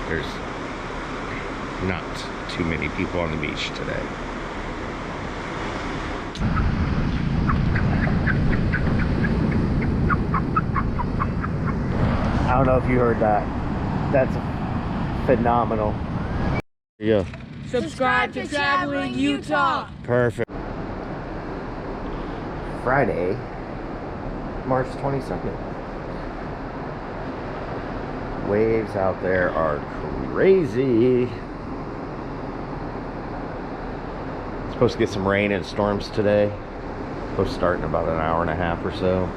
There's not too many people on the beach today. I don't know if you heard that. That's phenomenal. Yeah. Subscribe to Traveling Utah. Perfect. Friday, March 22nd. Waves out there are crazy. It's supposed to get some rain and storms today. Supposed to start in about an hour and a half or so.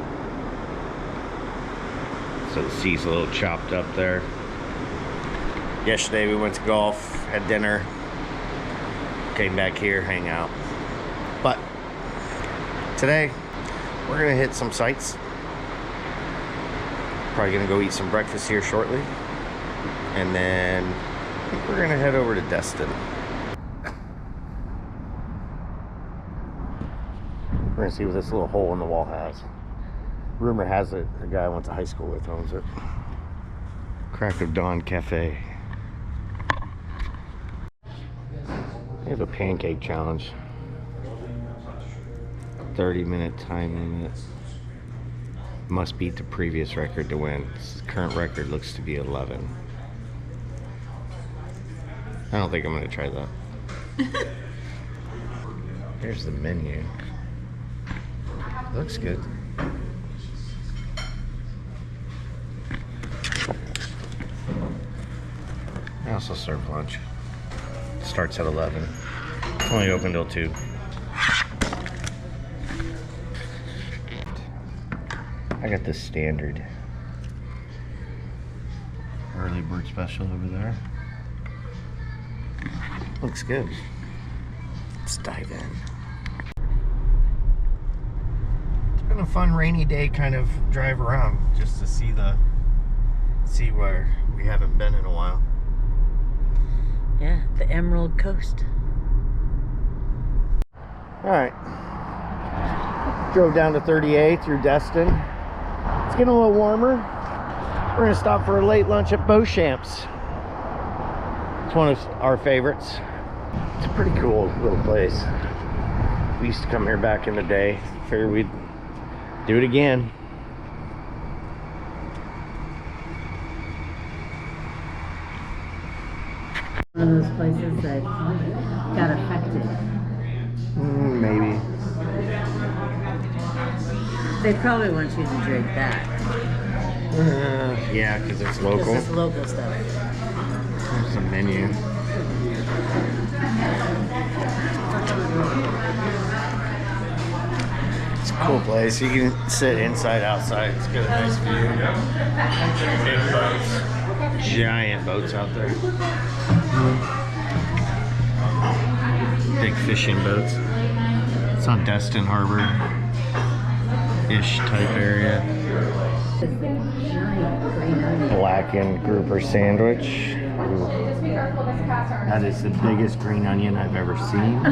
So the sea's a little chopped up there. Yesterday we went to golf, had dinner, came back here, hang out. But today we're gonna hit some sites. Probably gonna go eat some breakfast here shortly. And then I think we're gonna head over to Destin. We're gonna see what this little hole in the wall has. Rumor has it the guy I went to high school with owns it. Crack of Dawn Cafe. They have a pancake challenge. 30-minute time limit. Must beat the previous record to win. This current record looks to be 11. I don't think I'm gonna try that. Here's the menu. Looks good. I also serve lunch. Starts at 11. Only open till 2. I got the standard early bird special over there. Looks good. Let's dive in. It's been a fun rainy day kind of drive around just to see where we haven't been in a while. Yeah, the Emerald Coast. All right. Drove down to 38 through Destin. It's getting a little warmer. We're gonna stop for a late lunch at Boshamps. It's one of our favorites. It's a pretty cool little place. We used to come here back in the day. Figured we'd do it again. One of those places that got affected. Maybe. They probably want you to drink that. Yeah, because it's local. This is local stuff. There's a menu. It's a cool place. You can sit inside, outside. It's got a nice view. Big boats. Giant boats out there. Big fishing boats. It's on Destin Harbor ish type area. Blackened grouper sandwich. Ooh. That is the biggest green onion I've ever seen.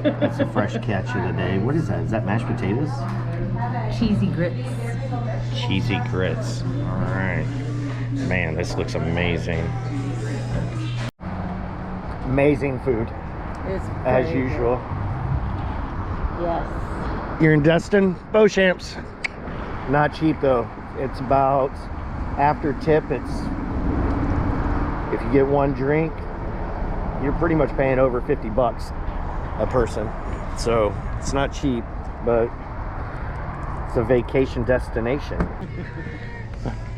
That's a fresh catch of the day. What is that? Is that mashed potatoes? Cheesy grits. Cheesy grits. Alright. Man, this looks amazing. Amazing food. It's As very usual. good. Yes. You're in Destin, Boshamps. Not cheap though. It's about, after tip, it's, if you get one drink, you're pretty much paying over 50 bucks a person. So it's not cheap, but it's a vacation destination.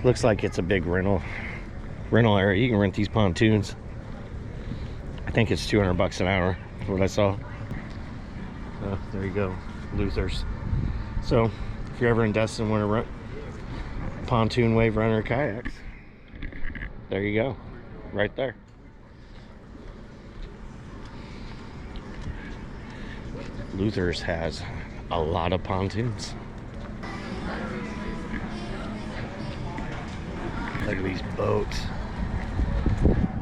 Looks like it's a big rental area. You can rent these pontoons. I think it's 200 bucks an hour, is what I saw. Oh, there you go, Luthers. So if you're ever in Destin, want to rent pontoon, wave runner, kayaks, there you go, right there. Luthers has a lot of pontoons. Look at these boats.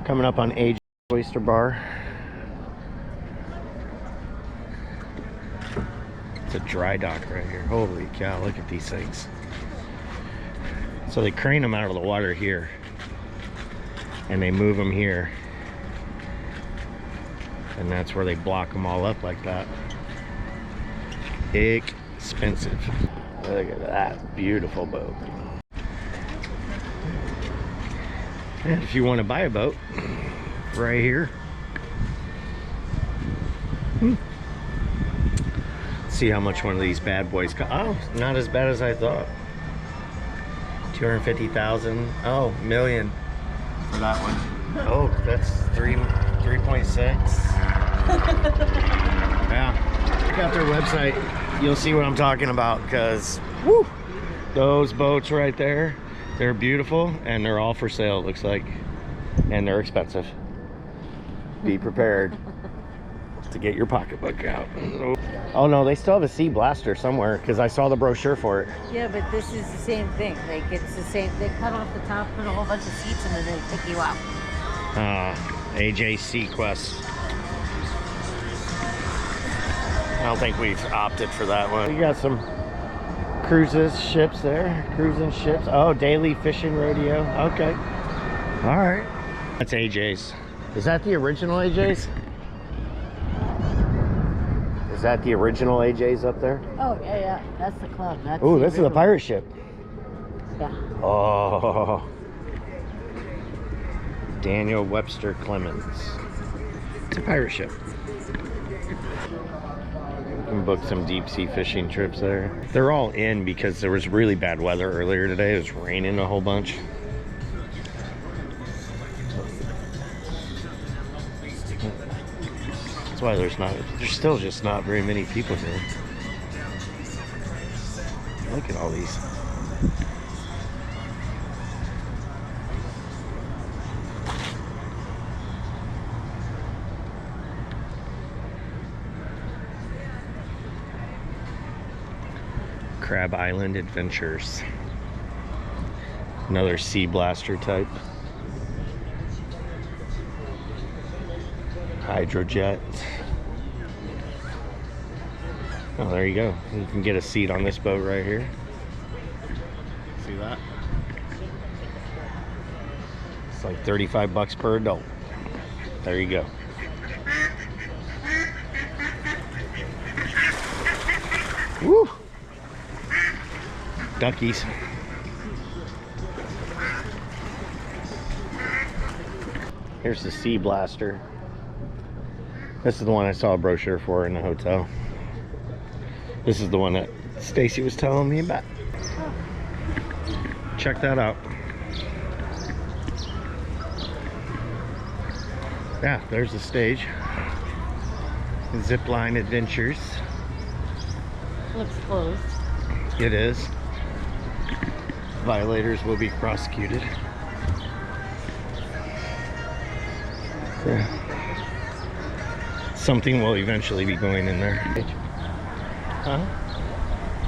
Coming up on Age Oyster Bar. It's a dry dock right here. Holy cow, look at these things. So they crane them out of the water here. and they move them here, and that's where they block them all up like that. Expensive. Look at that beautiful boat. And if you want to buy a boat, right here. See how much one of these bad boys cost. Oh, not as bad as I thought. 250,000. Oh, million for that one. Oh, that's 3.6. Yeah. Check out their website. You'll see what I'm talking about, because woo, those boats right there, they're beautiful and they're all for sale, it looks like, and they're expensive. Be prepared to get your pocketbook out. Oh no, they still have a Sea Blaster somewhere, because I saw the brochure for it. Yeah, but this is the same thing. Like, it's the same. They cut off the top, put a whole bunch of seats, and then they pick you up. AJC Quest. I don't think we've opted for that one. You got some cruises, ships there. Cruising ships. Oh, daily fishing rodeo. Okay. All right. That's AJ's. Is that the original AJ's? Is that the original AJ's up there? Oh, yeah, yeah. That's the club. That's oh, this is a pirate ship. Yeah. Oh. Daniel Webster Clemens. It's a pirate ship. You can book some deep sea fishing trips there. They're all in because there was really bad weather earlier today. It was raining a whole bunch. That's why there's still just not very many people here. Look at all these. Crab Island Adventures. Another Sea Blaster type. Hydrojet. Oh, there you go. You can get a seat on this boat right here. See that? It's like 35 bucks per adult. There you go. Woo! Duckies. Here's the Sea Blaster. This is the one I saw a brochure for in the hotel. This is the one that Stacy was telling me about. Check that out. Yeah, there's the stage. Zipline Adventures. Looks closed. It is. Violators will be prosecuted. Yeah. Something will eventually be going in there. Huh?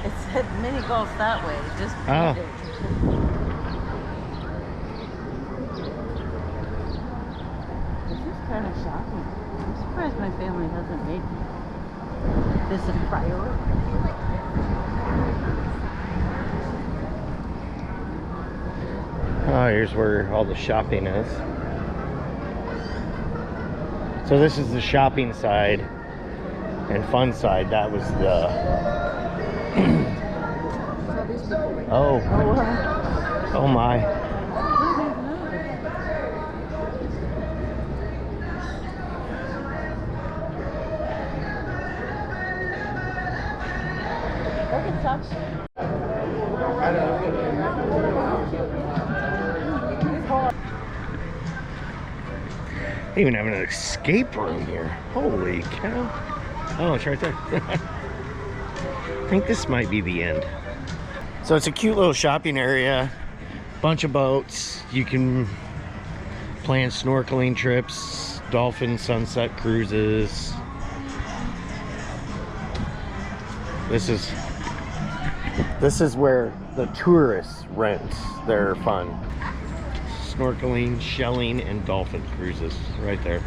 It said mini golf that way. Just oh. This is kind of shocking. I'm surprised my family hasn't made this a priority. Oh, here's where all the shopping is. So this is the shopping side and fun side. That was the oh. Oh my. They even have an escape room here. Holy cow. Oh, it's right there. I think this might be the end. So it's a cute little shopping area. Bunch of boats. You can plan snorkeling trips, dolphin sunset cruises. This is where the tourists rent their fun. Snorkeling, shelling, and dolphin cruises right there.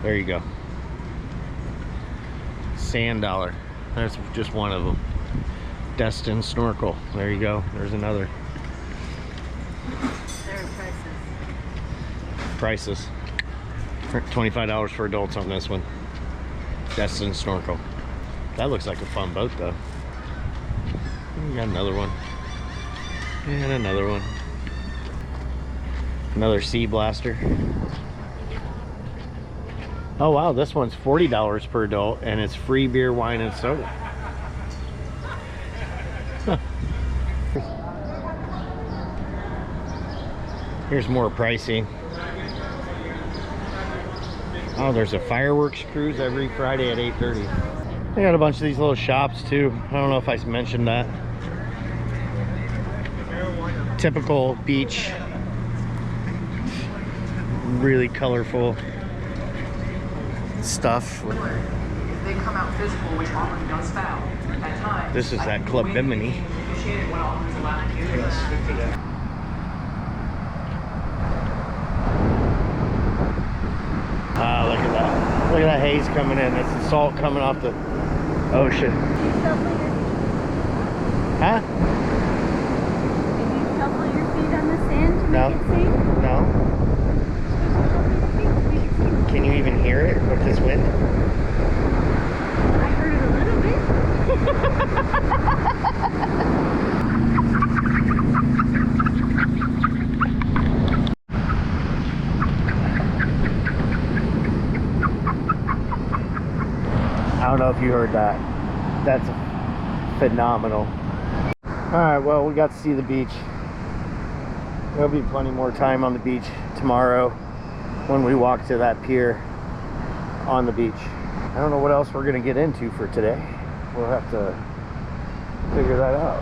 There you go. Sand Dollar. That's just one of them. Destin Snorkel. There you go. There's another. There are prices. Prices. $25 for adults on this one. Destin Snorkel. That looks like a fun boat though. We got another one. And another one. Another Sea Blaster. Oh wow, this one's $40 per adult and it's free beer, wine, and soda. Huh. Here's more pricing. Oh, there's a fireworks cruise every Friday at 8:30. They got a bunch of these little shops too. I don't know if I mentioned that. Typical beach. Really colorful stuff. If they come out physical, which often does foul at times. This is that Club Bimini. Ah, look at that. Look at that haze coming in. It's the salt coming off the ocean. Huh? Did you shuffle your feet on the sand to No. make it safe? No? Can you even hear it with this wind? I heard it a little bit. I don't know if you heard that. That's phenomenal. Alright, well, we got to see the beach. There'll be plenty more time on the beach tomorrow when we walk to that pier on the beach. I don't know what else we're going to get into for today. We'll have to figure that out.